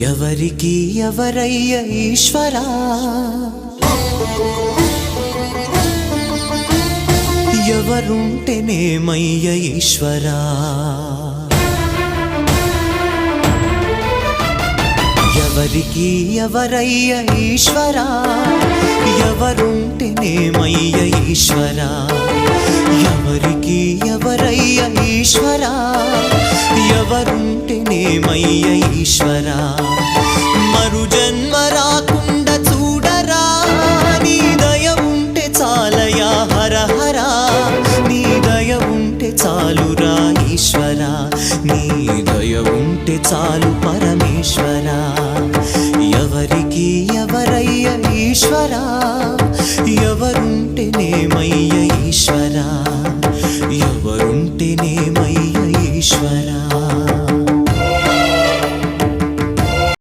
ఎవరికి ఎవరయ్య ఈశ్వరా, ఎవరుంటేనేమయ్య ఈశ్వరా, ఎవరికి ఎవరయ్య ఈశ్వరా, ఎవరుంటేనేమయ్య ఈశ్వరా, ఎవరికి ఎవరయ్య ఈశ్వరా, ఎవరుంటేనేమయ్య ఈశ్వరా. మరు జన్మ రాకుండా చూడరా, నీ దయ ఉంటే చాలయా హర హర, నీ దయ ఉంటే చాలురా ఈశ్వరా, నీ దయ ఉంటే చాలు పరమ